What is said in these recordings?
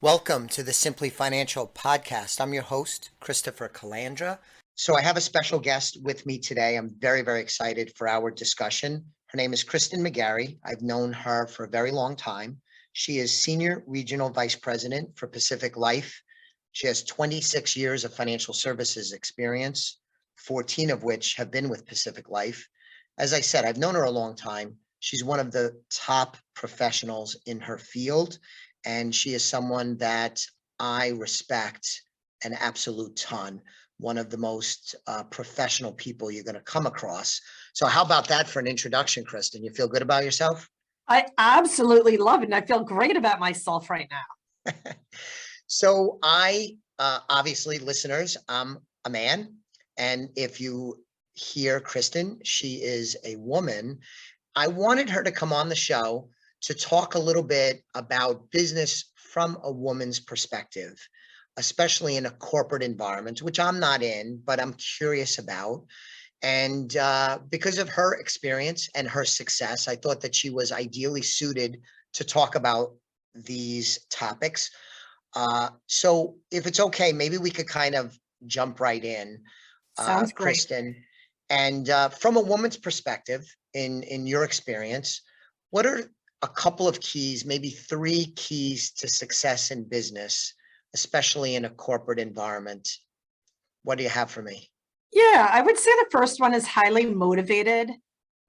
Welcome to the Simply Financial podcast. I'm your host, Christopher Calandra. So I have a special guest with me today. I'm very, very excited for our discussion. Her name is Kristen McGarry. I've known her for a very long time. She is Senior Regional Vice President for Pacific Life. She has 26 years of financial services experience, 14 of which have been with Pacific Life. As I said, I've known her a long time. She's one of the top professionals in her field. And she is someone that I respect an absolute ton, one of the most professional people you're going to come across. So how about that for an introduction, Kristen? You feel good about yourself? I absolutely love it. And I feel great about myself right now. So obviously, listeners, I'm a man. And if you hear Kristen, she is a woman. I wanted her to come on the show to talk a little bit about business from a woman's perspective, especially in a corporate environment, which I'm not in, but I'm curious about. And because of her experience and her success, I thought that she was ideally suited to talk about these topics. So if it's okay, maybe we could kind of jump right in, Sounds great. Kristen. And from a woman's perspective, in your experience, what are a couple of keys, maybe 3 keys to success in business, especially in a corporate environment? What do you have for me? Yeah, I would say the first one is highly motivated.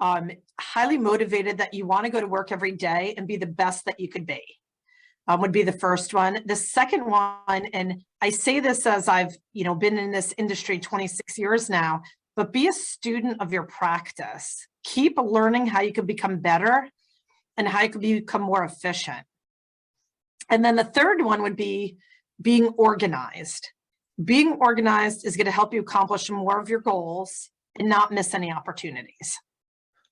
Highly motivated that you want to go to work every day and be the best that you could be, would be the first one. The second one, and I say this as I've been in this industry 26 years now, but be a student of your practice. Keep learning how you can become better and how you can become more efficient. And then the third one would be being organized. Being organized is going to help you accomplish more of your goals and not miss any opportunities.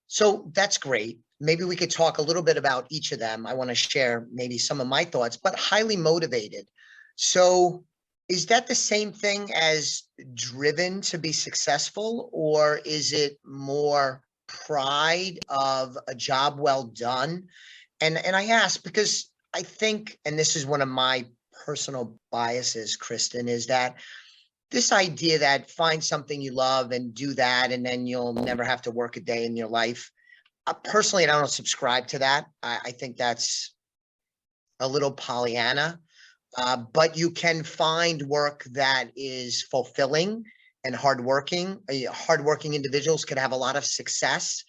So that's great. Maybe we could talk a little bit about each of them. I want to share maybe some of my thoughts, but highly motivated. So is that the same thing as driven to be successful, or is it more pride of a job well done? And I ask because I think, and this is one of my personal biases, Kristen, is that this idea that find something you love and do that, and then you'll never have to work a day in your life. Personally, I don't subscribe to that. I think that's a little Pollyanna, but you can find work that is fulfilling and hardworking. Hardworking individuals could have a lot of success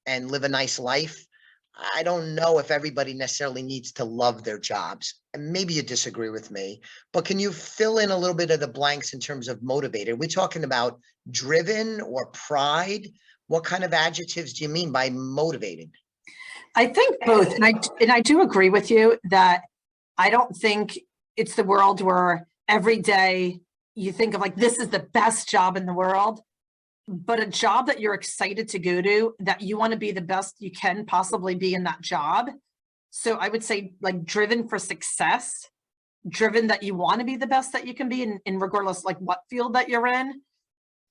and live a nice life. I don't know if everybody necessarily needs to love their jobs. And maybe you disagree with me, but can you fill in a little bit of the blanks in terms of motivated? Are we talking about driven or pride? What kind of adjectives do you mean by motivated? I think both. And I do agree with you that I don't think it's the world where every day you think of like, this is the best job in the world, but a job that you're excited to go to, that you want to be the best you can possibly be in that job. So I would say like driven for success, driven that you want to be the best that you can be in regardless like what field that you're in.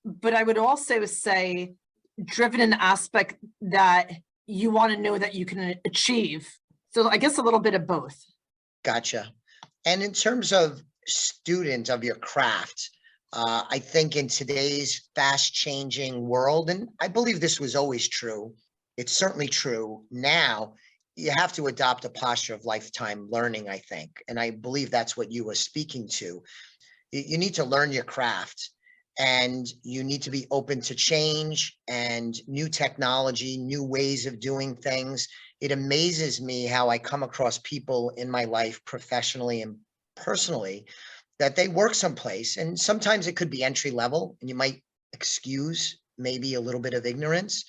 But I would also say driven in the aspect that you want to know that you can achieve. So I guess a little bit of both. Gotcha. And in terms of student of your craft, I think in today's fast changing world, and I believe this was always true, it's certainly true now, you have to adopt a posture of lifetime learning, I think. And I believe that's what you were speaking to. You need to learn your craft, and you need to be open to change and new technology, new ways of doing things. It amazes me how I come across people in my life professionally and personally that they work someplace, and sometimes it could be entry level, and you might excuse maybe a little bit of ignorance,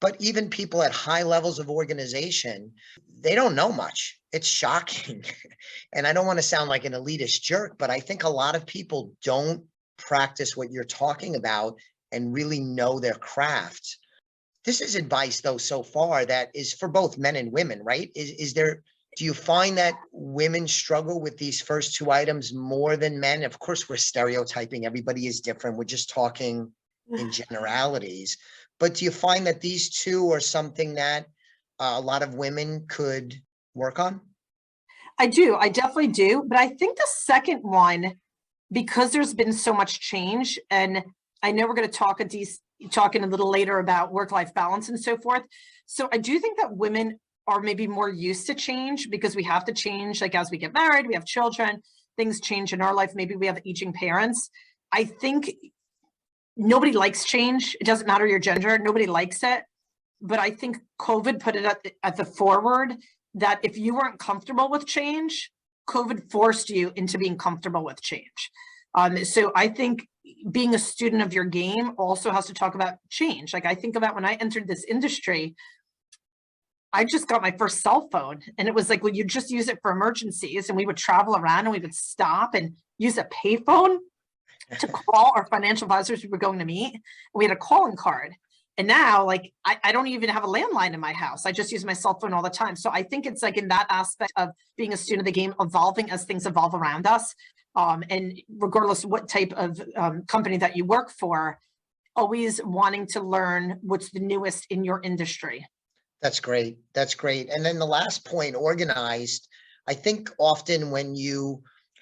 but even people at high levels of organization, they don't know much. It's shocking. And I don't want to sound like an elitist jerk, but I think a lot of people don't practice what you're talking about and really know their craft. This is advice though so far that is for both men and women, right? Do you find that women struggle with these first 2 items more than men? Of course, we're stereotyping. Everybody is different. We're just talking in generalities. But do you find that these 2 are something that a lot of women could work on? I do. I definitely do. But I think the second one, because there's been so much change, and I know we're going to talk in a little later about work-life balance and so forth. So I do think that women are maybe more used to change because we have to change, like as we get married, we have children, things change in our life. Maybe we have aging parents. I think nobody likes change. It doesn't matter your gender. Nobody likes it. But I think COVID put it at the forward that if you weren't comfortable with change, COVID forced you into being comfortable with change. So I think being a student of your game also has to talk about change. Like I think about when I entered this industry, I just got my first cell phone and it was like, well, you just use it for emergencies, and we would travel around and we would stop and use a payphone to call our financial advisors we were going to meet. We had a calling card. And now, like, I don't even have a landline in my house. I just use my cell phone all the time. So I think it's like in that aspect of being a student of the game, evolving as things evolve around us. And regardless of what type of company that you work for, always wanting to learn what's the newest in your industry. That's great. That's great. And then the last point, organized. I think often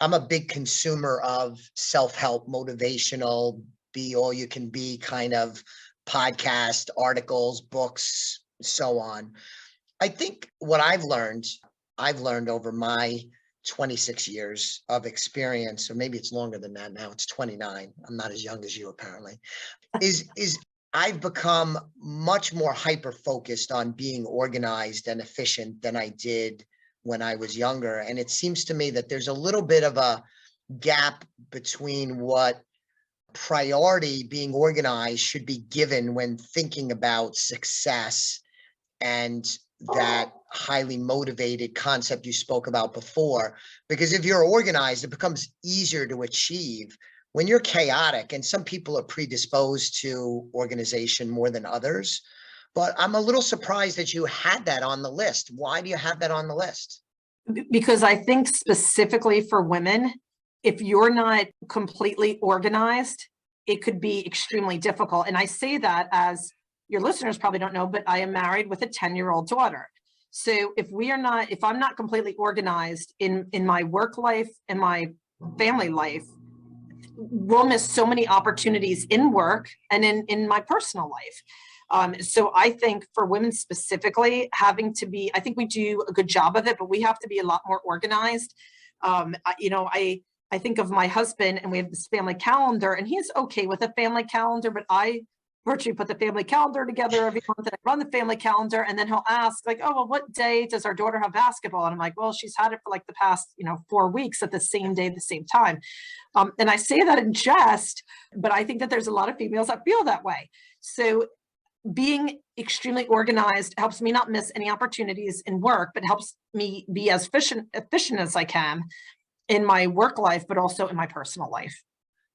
I'm a big consumer of self-help, motivational, be all you can be kind of podcast, articles, books, so on. I think what I've learned over my 26 years of experience, or maybe it's longer than that now, it's 29. I'm not as young as you apparently, is I've become much more hyper-focused on being organized and efficient than I did when I was younger. And it seems to me that there's a little bit of a gap between what priority being organized should be given when thinking about success and that highly motivated concept you spoke about before. Because if you're organized, it becomes easier to achieve. When you're chaotic, and some people are predisposed to organization more than others, but I'm a little surprised that you had that on the list. Why do you have that on the list? Because I think specifically for women, if you're not completely organized, it could be extremely difficult. And I say that as your listeners probably don't know, but I am married with a 10-year-old daughter. So if I'm not completely organized in my work life and my family life, we'll miss so many opportunities in work and in my personal life. So I think for women specifically, I think we do a good job of it, but we have to be a lot more organized. I think of my husband, and we have this family calendar, and he's okay with a family calendar, but I virtually put the family calendar together every month, and I run the family calendar, and then he'll ask like, oh, well, what day does our daughter have basketball? And I'm like, well, she's had it for like the past, 4 weeks at the same day, the same time. And I say that in jest, but I think that there's a lot of females that feel that way. So being extremely organized helps me not miss any opportunities in work, but helps me be as efficient as I can in my work life, but also in my personal life.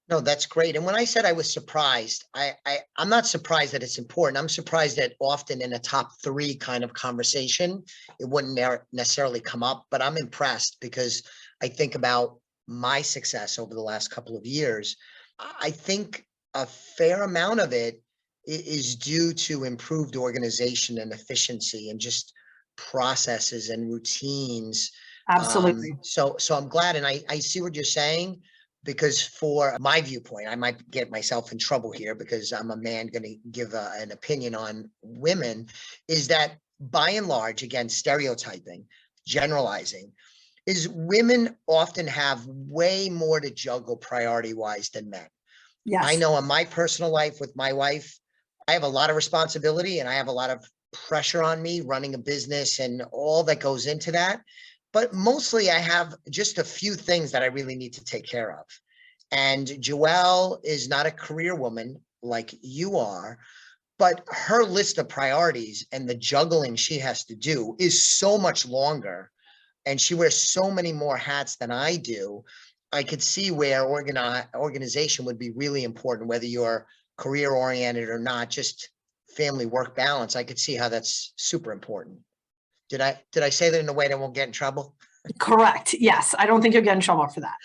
No, that's great. And when I said I was surprised, I'm not surprised that it's important. I'm surprised that often in a top 3 kind of conversation, it wouldn't necessarily come up, but I'm impressed because I think about my success over the last couple of years. I think a fair amount of it is due to improved organization and efficiency and just processes and routines. Absolutely. So I'm glad, and I see what you're saying, because for my viewpoint, I might get myself in trouble here because I'm a man going to give an opinion on women, is that by and large, again, stereotyping, generalizing, is women often have way more to juggle priority-wise than men. Yes. I know in my personal life with my wife, I have a lot of responsibility and I have a lot of pressure on me running a business and all that goes into that. But mostly I have just a few things that I really need to take care of. And Joelle is not a career woman like you are, but her list of priorities and the juggling she has to do is so much longer. And she wears so many more hats than I do. I could see where organization would be really important, whether you're career oriented or not, just family work balance. I could see how that's super important. Did I say that in a way that won't get in trouble? Correct. Yes. I don't think you'll get in trouble for that.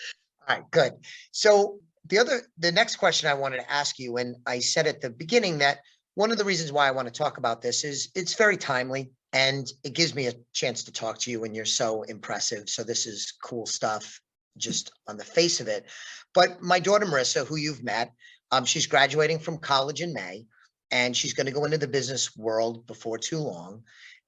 All right, good. So the next question I wanted to ask you, and I said at the beginning that one of the reasons why I want to talk about this is it's very timely. And it gives me a chance to talk to you, and you're so impressive. So this is cool stuff just on the face of it. But my daughter, Marissa, who you've met, she's graduating from college in May, and she's going to go into the business world before too long.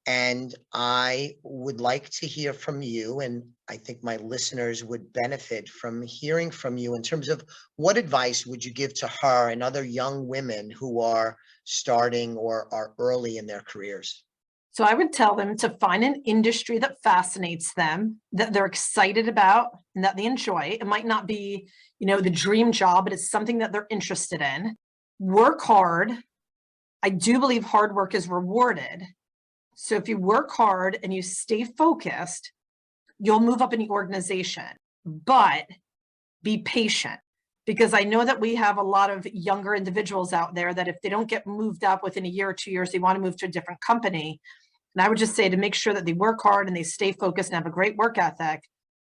And I would like to hear from you, and I think my listeners would benefit from hearing from you in terms of what advice would you give to her and other young women who are starting or are early in their careers? So I would tell them to find an industry that fascinates them, that they're excited about, and that they enjoy. It might not be, the dream job, but it's something that they're interested in. Work hard. I do believe hard work is rewarded. So if you work hard and you stay focused, you'll move up in the organization, but be patient, because I know that we have a lot of younger individuals out there that if they don't get moved up within a year or 2 years, they want to move to a different company. And I would just say to make sure that they work hard and they stay focused and have a great work ethic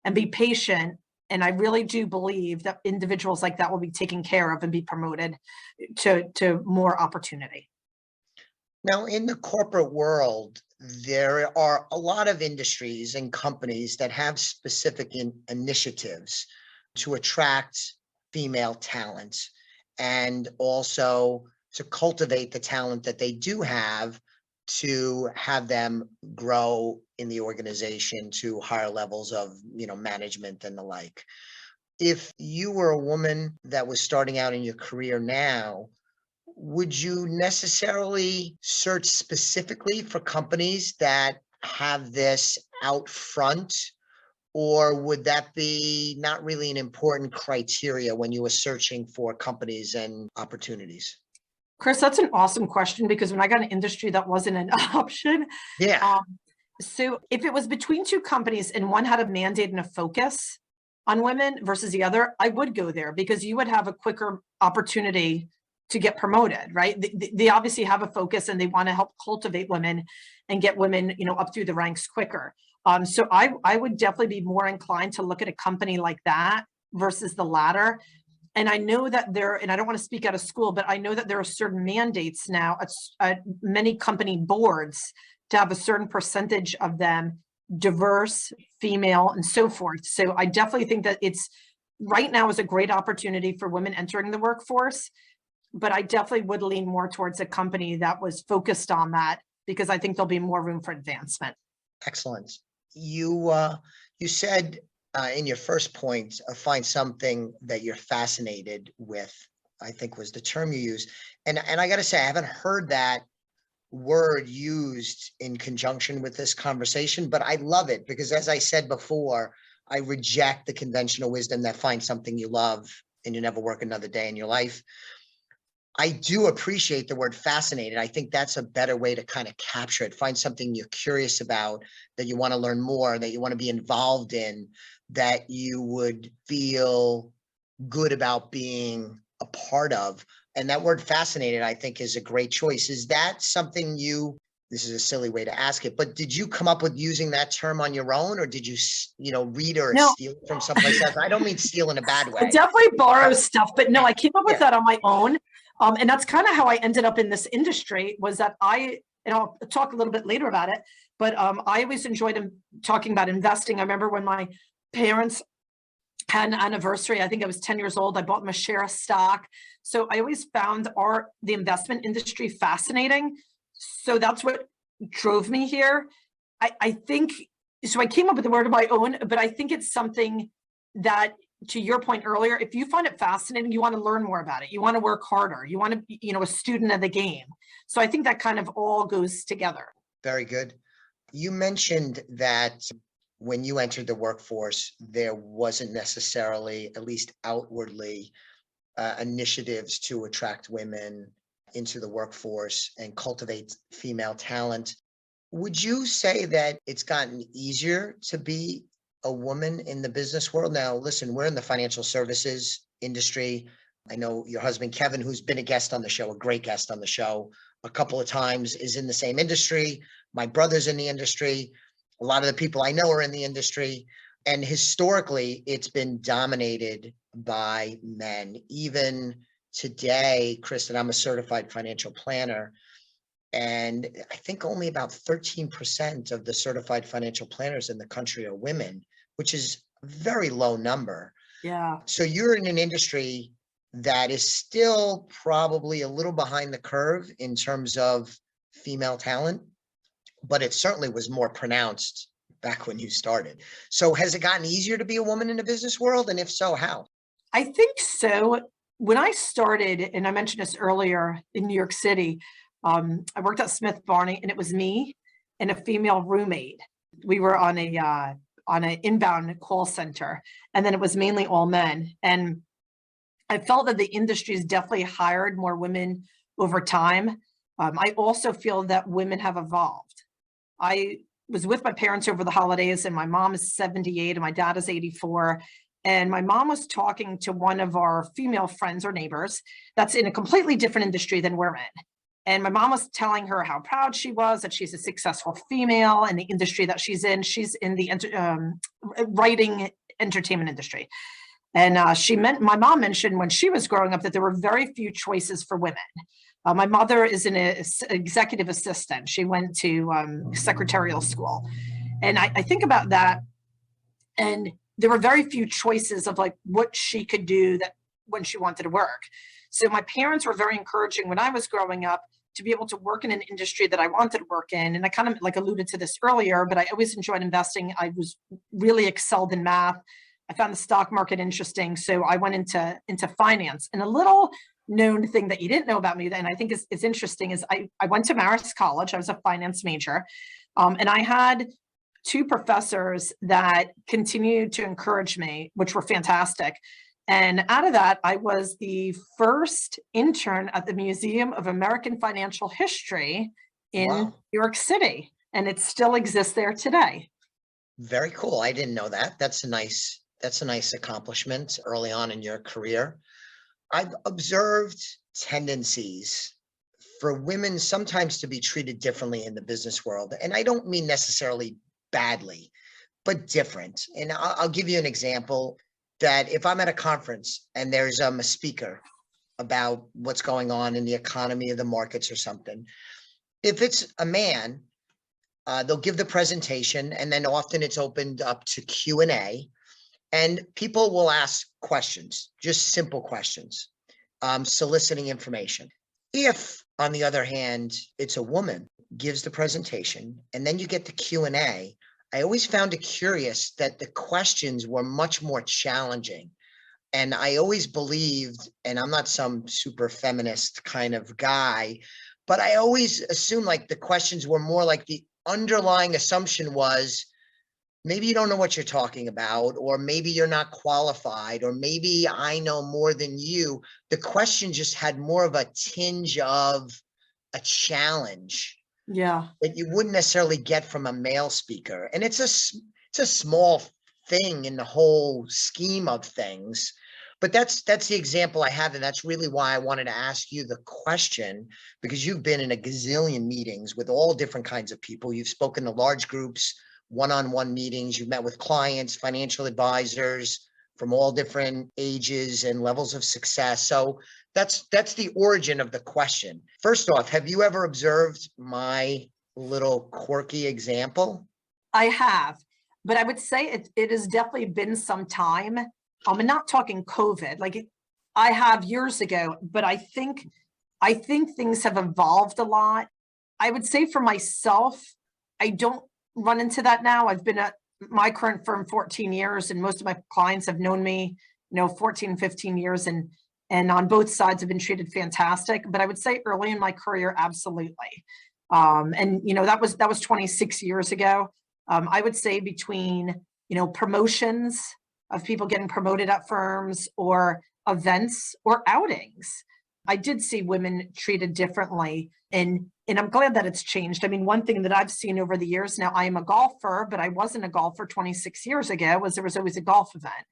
and be patient. And I really do believe that individuals like that will be taken care of and be promoted to more opportunity. Now, in the corporate world, there are a lot of industries and companies that have specific initiatives to attract female talent and also to cultivate the talent that they do to have them grow in the organization to higher levels of, management and the like. If you were a woman that was starting out in your career now, would you necessarily search specifically for companies that have this out front, or would that be not really an important criteria when you were searching for companies and opportunities? Chris, that's an awesome question, because when I got an industry, that wasn't an option. Yeah. So if it was between two companies and one had a mandate and a focus on women versus the other, I would go there because you would have a quicker opportunity to get promoted, right? They obviously have a focus and they want to help cultivate women and get women, up through the ranks quicker. So I would definitely be more inclined to look at a company like that versus the latter. And I know that and I don't want to speak out of school, but I know that there are certain mandates now at many company boards to have a certain percentage of them diverse, female, and so forth. So I definitely think that right now is a great opportunity for women entering the workforce, but I definitely would lean more towards a company that was focused on that, because I think there'll be more room for advancement. Excellent. You said in your first point, find something that you're fascinated with, I think was the term you used. And I got to say, I haven't heard that word used in conjunction with this conversation, but I love it because, as I said before, I reject the conventional wisdom that find something you love and you never work another day in your life. I do appreciate the word fascinated. I think that's a better way to kind of capture it. Find something you're curious about, that you want to learn more, that you want to be involved in, that you would feel good about being a part of. And that word fascinated, I think, is a great choice. Is that something this is a silly way to ask it, but did you come up with using that term on your own, or did you, read or No, steal it from someplace else? I don't mean steal in a bad I way. definitely borrow stuff, but no, I came up with Yeah. that on my own. And that's kind of how I ended up in this industry, was that and I'll talk a little bit later about it, but I always enjoyed talking about investing. I remember when my parents had an anniversary, I think I was 10 years old, I bought them a share of stock. So I always found the investment industry fascinating. So that's what drove me here. I think, so I came up with the word of my own, but I think it's something that, to your point earlier, if you find it fascinating, you want to learn more about it. You want to work harder. You want to be, a student of the game. So I think that kind of all goes together. Very good. You mentioned that when you entered the workforce, there wasn't necessarily, at least outwardly, initiatives to attract women into the workforce and cultivate female talent. Would you say that it's gotten easier to be a woman in the business world? Now, listen, we're in the financial services industry. I know your husband, Kevin, who's been a guest on the show, a great guest on the show a couple of times, is in the same industry. My brother's in the industry. A lot of the people I know are in the industry. And historically, it's been dominated by men. Even today, Kristen, I'm a certified financial planner. And I think only about 13% of the certified financial planners in the country are women, which is a very low number. Yeah. So you're in an industry that is still probably a little behind the curve in terms of female talent, but it certainly was more pronounced back when you started. So has it gotten easier to be a woman in the business world? And if so, how? I think so. When I started, and I mentioned this earlier in New York City, I worked at Smith Barney, and it was me and a female roommate. We were on an inbound call center, and then it was mainly all men. And I felt that the industry has definitely hired more women over time. I also feel that women have evolved. I was with my parents over the holidays, and my mom is 78 and my dad is 84. And my mom was talking to one of our female friends or neighbors that's in a completely different industry than we're in. And my mom was telling her how proud she was that she's a successful female in the industry that she's in. She's in the writing entertainment industry. And my mom mentioned when she was growing up that there were very few choices for women. My mother is an executive assistant. She went to secretarial school. And I think about that, and there were very few choices of like what she could do that when she wanted to work. So my parents were very encouraging when I was growing up to be able to work in an industry that I wanted to work in. And I kind of like alluded to this earlier, but I always enjoyed investing. I was really excelled in math. I found the stock market interesting. So I went into finance. And a little known thing that you didn't know about me, and I think is interesting, is I went to Marist College. I was a finance major. And I had two professors that continued to encourage me, which were fantastic. And out of that, I was the first intern at the Museum of American Financial History in Wow. New York City. And it still exists there today. Very cool. I didn't know that. That's a nice accomplishment early on in your career. I've observed tendencies for women sometimes to be treated differently in the business world. And I don't mean necessarily badly, but different. And I'll give you an example that if I'm at a conference and there's a speaker about what's going on in the economy of the markets or something, if it's a man, they'll give the presentation, and then often it's opened up to Q&A. And people will ask questions, just simple questions, soliciting information. If, on the other hand, it's a woman gives the presentation, and then you get the Q&A, I always found it curious that the questions were much more challenging. And I always believed, and I'm not some super feminist kind of guy, but I always assumed like the questions were more like the underlying assumption was, maybe you don't know what you're talking about, or maybe you're not qualified, or maybe I know more than you. The question just had more of a tinge of a challenge Yeah. that you wouldn't necessarily get from a male speaker. And it's a small thing in the whole scheme of things. But that's the example I have, and that's really why I wanted to ask you the question, because you've been in a gazillion meetings with all different kinds of people. You've spoken to large groups, one-on-one meetings, you've met with clients, financial advisors from all different ages and levels of success. So that's the origin of the question. First off, have you ever observed my little quirky example? I have, but I would say it has definitely been some time. I'm not talking COVID, I have years ago, but I think things have evolved a lot. I would say for myself, I don't run into that now. I've been at my current firm 14 years, and most of my clients have known me, 14, 15 years, and on both sides have been treated fantastic. But I would say early in my career, absolutely. And that was 26 years ago. I would say between, promotions of people getting promoted at firms, or events or outings, I did see women treated differently. And I'm glad that it's changed. I mean, one thing that I've seen over the years now, I am a golfer, but I wasn't a golfer 26 years ago, there was always a golf event,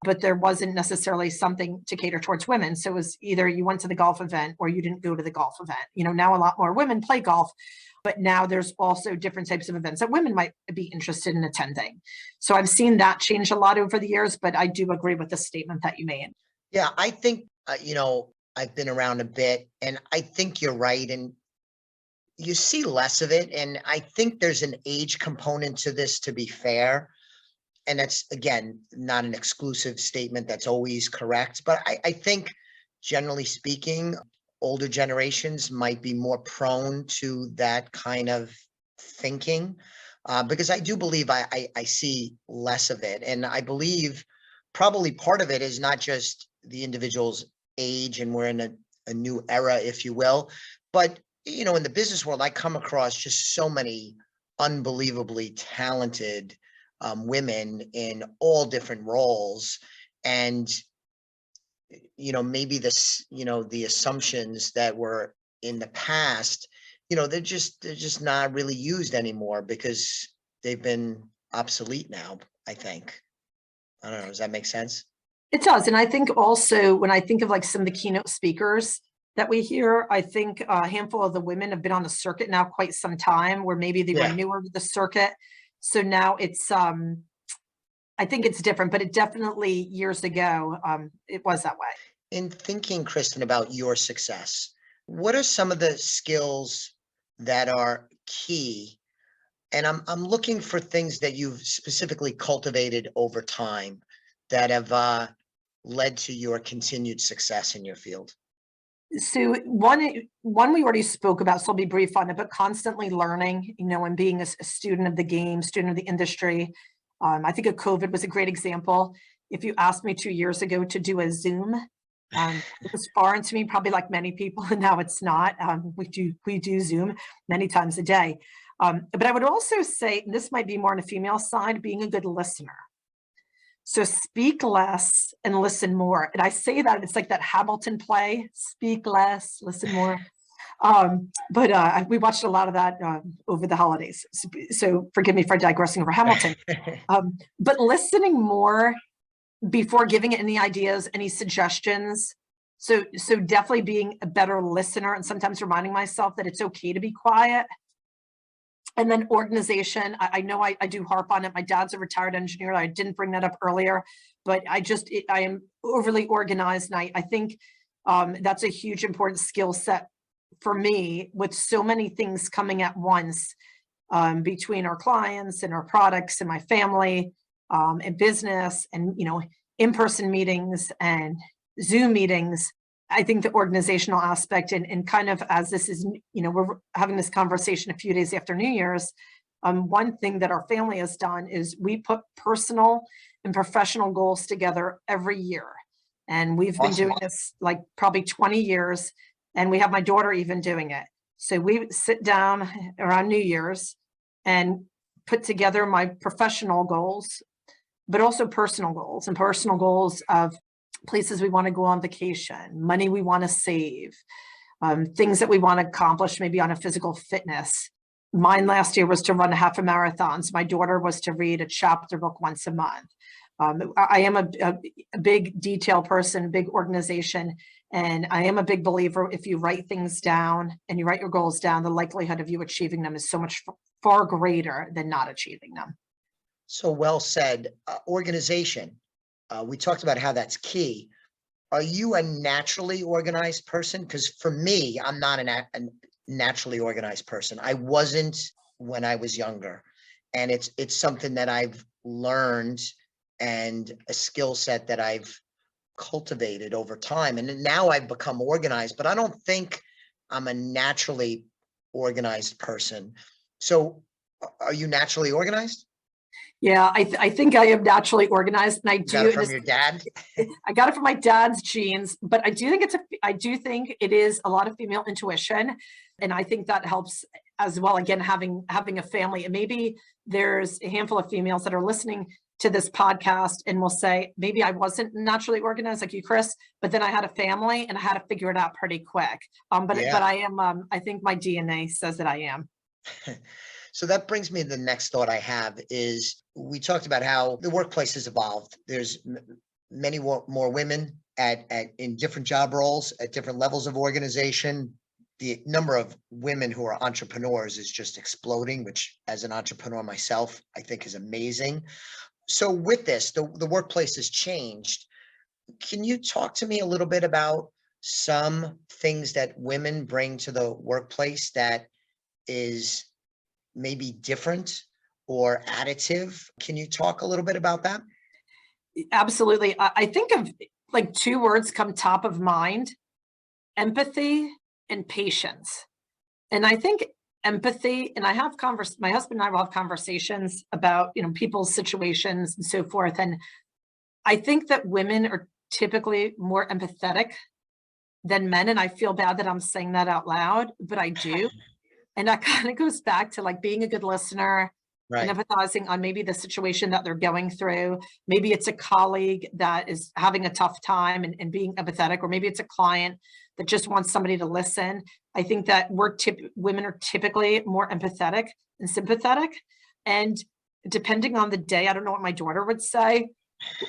but there wasn't necessarily something to cater towards women. So it was either you went to the golf event or you didn't go to the golf event. Now a lot more women play golf, but now there's also different types of events that women might be interested in attending. So I've seen that change a lot over the years, but I do agree with the statement that you made. Yeah, I think, I've been around a bit, and I think you're right. And you see less of it. And I think there's an age component to this, to be fair. And that's, again, not an exclusive statement that's always correct. But I think, generally speaking, older generations might be more prone to that kind of thinking. Because I do believe I see less of it. And I believe probably part of it is not just the individual's age, and we're in a new era, if you will, but in the business world, I come across just so many unbelievably talented women in all different roles. And, maybe the assumptions that were in the past, they're just not really used anymore because they've been obsolete now, I think. I don't know. Does that make sense? It does. And I think also when I think of like some of the keynote speakers that we hear, I think a handful of the women have been on the circuit now quite some time, where maybe they were Yeah. newer to the circuit. So now it's, I think it's different, but it definitely years ago, it was that way. In thinking, Kristen, about your success, what are some of the skills that are key? And I'm looking for things that you've specifically cultivated over time that have led to your continued success in your field. So one we already spoke about, so I'll be brief on it, but constantly learning, and being a student of the game, student of the industry. I think COVID was a great example. If you asked me 2 years ago to do a Zoom, it was foreign to me, probably like many people, and now it's not. We do Zoom many times a day. But I would also say, and this might be more on the female side, being a good listener. So speak less and listen more. And I say that it's like that Hamilton play: speak less, listen more. But we watched a lot of that over the holidays. So forgive me for digressing over Hamilton. But listening more before giving it any ideas, any suggestions. So definitely being a better listener, and sometimes reminding myself that it's okay to be quiet. And then organization, I know I do harp on it. My dad's a retired engineer. I didn't bring that up earlier, but I am overly organized. And I think that's a huge important skill set for me, with so many things coming at once, between our clients and our products and my family, and business, and, in-person meetings and Zoom meetings. I think the organizational aspect, and kind of as this is, we're having this conversation a few days after New Year's. One thing that our family has done is we put personal and professional goals together every year. And we've been Awesome. doing this like probably 20 years, and we have my daughter even doing it. So we sit down around New Year's and put together my professional goals, but also personal goals of places we want to go on vacation, money we want to save, things that we want to accomplish, maybe on a physical fitness. Mine last year was to run half a marathon. So my daughter was to read a chapter book once a month. I am a big detail person, big organization, and I am a big believer, if you write things down and you write your goals down, the likelihood of you achieving them is so much far greater than not achieving them. So well said. Organization. We talked about how that's key. Are you a naturally organized person? Because for me, I'm not a naturally organized person. I wasn't when I was younger. And it's something that I've learned, and a skill set that I've cultivated over time. And now I've become organized, but I don't think I'm a naturally organized person. So are you naturally organized? Yeah, I think I am naturally organized, and I You got it do. from your dad? I got it from my dad's genes, but I do think it is a lot of female intuition, and I think that helps as well. Again, having a family, and maybe there's a handful of females that are listening to this podcast and will say, maybe I wasn't naturally organized like you, Chris, but then I had a family and I had to figure it out pretty quick. But Yeah. I am. I think my DNA says that I am. So that brings me to the next thought I have is, we talked about how the workplace has evolved. There's many more women in different job roles at different levels of organization. The number of women who are entrepreneurs is just exploding, which, as an entrepreneur myself, I think is amazing. So with this, the workplace has changed. Can you talk to me a little bit about some things that women bring to the workplace that is maybe different or additive. Can you talk a little bit about that? Absolutely. I think of like two words come top of mind: empathy and patience. And I think empathy, and my husband and I will have conversations about, people's situations and so forth. And I think that women are typically more empathetic than men. And I feel bad that I'm saying that out loud, but I do. And that kind of goes back to like being a good listener and Right. empathizing on maybe the situation that they're going through. Maybe it's a colleague that is having a tough time and being empathetic, or maybe it's a client that just wants somebody to listen. I think that women are typically more empathetic and sympathetic. And depending on the day, I don't know what my daughter would say.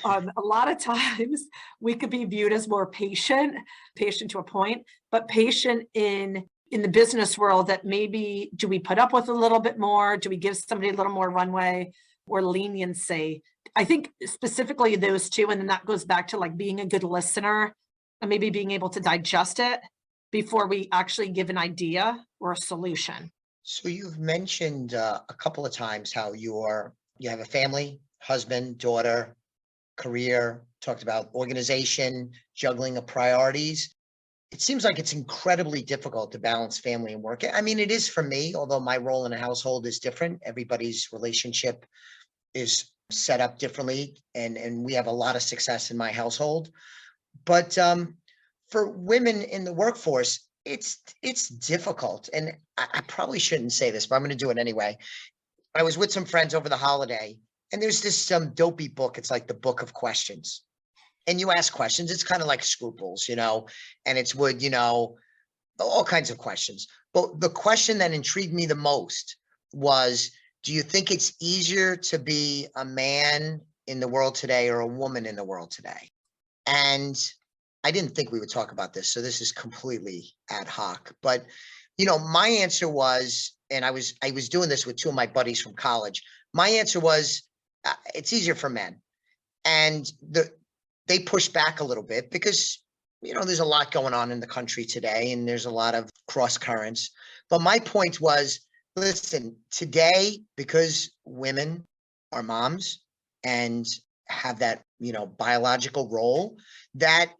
A lot of times we could be viewed as more patient to a point, but patient in the business world, that maybe do we put up with a little bit more? Do we give somebody a little more runway or leniency? I think specifically those two, and then that goes back to like being a good listener and maybe being able to digest it before we actually give an idea or a solution. So you've mentioned a couple of times how you have a family, husband, daughter, career, talked about organization, juggling of priorities. It seems like it's incredibly difficult to balance family and work. I mean, it is for me, although my role in a household is different. Everybody's relationship is set up differently, and we have a lot of success in my household. But for women in the workforce, it's difficult. And I probably shouldn't say this, but I'm going to do it anyway. I was with some friends over the holiday, and there's this dopey book. It's like the book of questions. And you ask questions. It's kind of like scruples, and it's all kinds of questions. But the question that intrigued me the most was, do you think it's easier to be a man in the world today or a woman in the world today? And I didn't think we would talk about this, so this is completely ad hoc. But, my answer was, and I was doing this with two of my buddies from college. My answer was, it's easier for men. And they push back a little bit because, there's a lot going on in the country today and there's a lot of cross currents. But my point was, listen, today, because women are moms and have that, biological role, that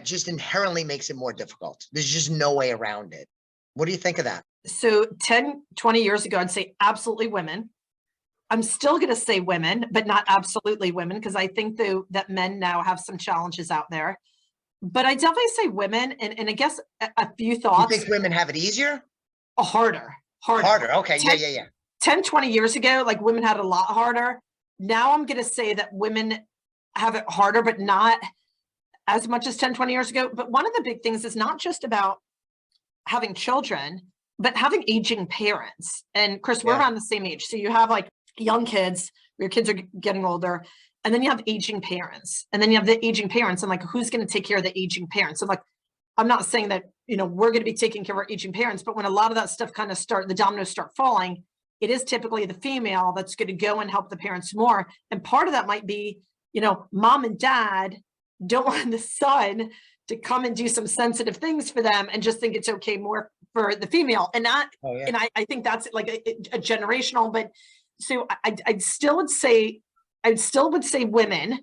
just inherently makes it more difficult. There's just no way around it. What do you think of that? So 10, 20 years ago, I'd say absolutely women. I'm still going to say women, but not absolutely women, because I think though that men now have some challenges out there. But I definitely say women, and I guess a few You thoughts. think women have it easier? Harder. Harder. Okay. 10, Yeah. 10, 20 years ago, like women had a lot harder. Now I'm going to say that women have it harder, but not as much as 10, 20 years ago. But one of the big things is not just about having children, but having aging parents. And Chris, we're Yeah. around the same age. So you have like young kids, your kids are getting older, and then you have aging parents, and then you have the aging parents, and like, who's going to take care of the aging parents? So like, I'm not saying that, we're going to be taking care of our aging parents, but when a lot of that stuff kind of the dominoes start falling, it is typically the female that's going to go and help the parents more. And part of that might be, mom and dad don't want the son to come and do some sensitive things for them and just think it's okay more for the female. And that, Oh, yeah. and I think that's like a generational, but so I still would say women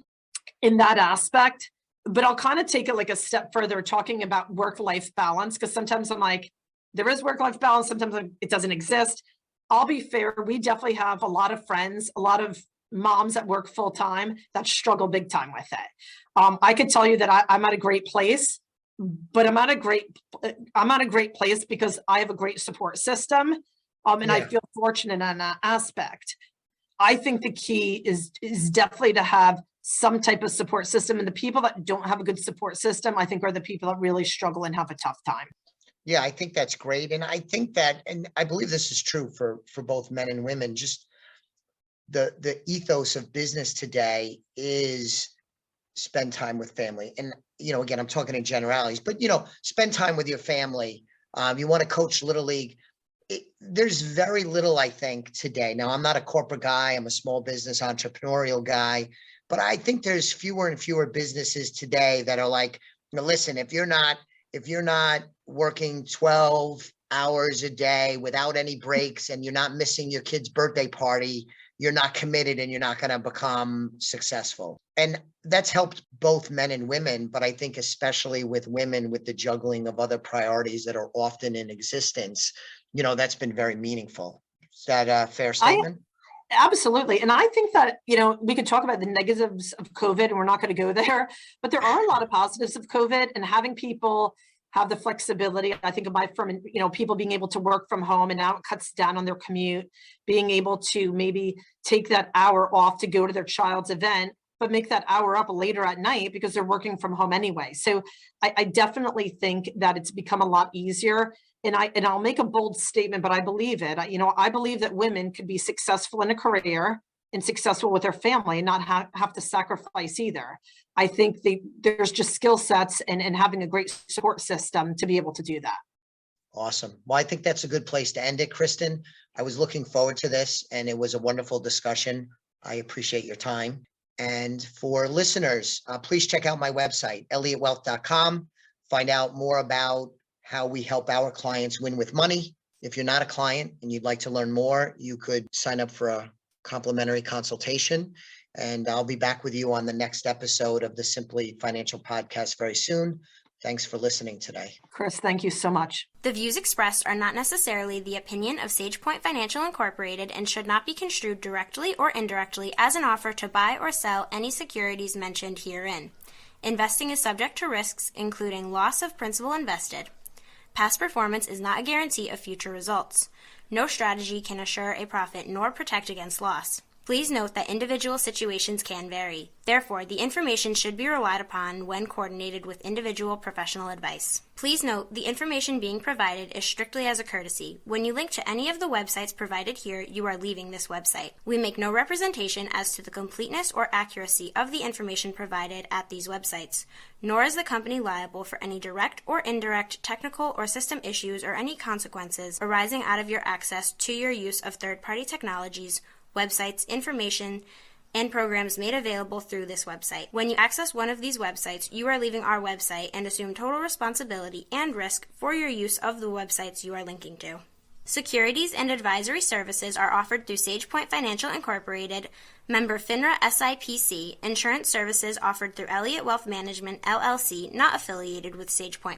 in that aspect, but I'll kind of take it like a step further, talking about work-life balance, because sometimes I'm like, there is work-life balance, sometimes it doesn't exist. I'll be fair, we definitely have a lot of friends, a lot of moms that work full-time that struggle big time with it. I could tell you that I'm at a great place, but I'm at a great place because I have a great support system. And I feel fortunate in that aspect. I think the key is definitely to have some type of support system. And the people that don't have a good support system, I think, are the people that really struggle and have a tough time. Yeah, I think that's great. And I think that, and I believe this is true for both men and women, just the ethos of business today is spend time with family. And, again, I'm talking in generalities, but, spend time with your family. You want to coach Little League. There's very little, I think, today. Now, I'm not a corporate guy. I'm a small business entrepreneurial guy, but I think there's fewer and fewer businesses today that are like, listen, if you're not working 12, hours a day without any breaks and you're not missing your kid's birthday party, you're not committed and you're not going to become successful. And that's helped both men and women, but I think especially with women with the juggling of other priorities that are often in existence, that's been very meaningful. Is that a fair statement? Absolutely. And I think that, we could talk about the negatives of COVID and we're not going to go there, but there are a lot of positives of COVID and having people have the flexibility. I think of my firm and, people being able to work from home and now it cuts down on their commute, being able to maybe take that hour off to go to their child's event, but make that hour up later at night because they're working from home anyway. So I definitely think that it's become a lot easier. And I'll make a bold statement, but I believe it. I believe that women could be successful in a career and successful with their family and not have to sacrifice either. I think there's just skill sets and having a great support system to be able to do that. Awesome. Well, I think that's a good place to end it, Kristen. I was looking forward to this and it was a wonderful discussion. I appreciate your time. And for listeners, please check out my website, elliottwealth.com. Find out more about how we help our clients win with money. If you're not a client and you'd like to learn more, you could sign up for a complimentary consultation. And I'll be back with you on the next episode of the Simply Financial podcast very soon. Thanks for listening today. Chris, thank you so much. The views expressed are not necessarily the opinion of SagePoint Financial Incorporated and should not be construed directly or indirectly as an offer to buy or sell any securities mentioned herein. Investing is subject to risks, including loss of principal invested. Past performance is not a guarantee of future results. No strategy can assure a profit nor protect against loss. Please note that individual situations can vary. Therefore, the information should be relied upon when coordinated with individual professional advice. Please note, the information being provided is strictly as a courtesy. When you link to any of the websites provided here, you are leaving this website. We make no representation as to the completeness or accuracy of the information provided at these websites, nor is the company liable for any direct or indirect technical or system issues or any consequences arising out of your access to your use of third-party technologies, websites, information, and programs made available through this website. When you access one of these websites, you are leaving our website and assume total responsibility and risk for your use of the websites you are linking to. Securities and advisory services are offered through SagePoint Financial Incorporated, member FINRA SIPC. Insurance services offered through Elliott Wealth Management, LLC, not affiliated with SagePoint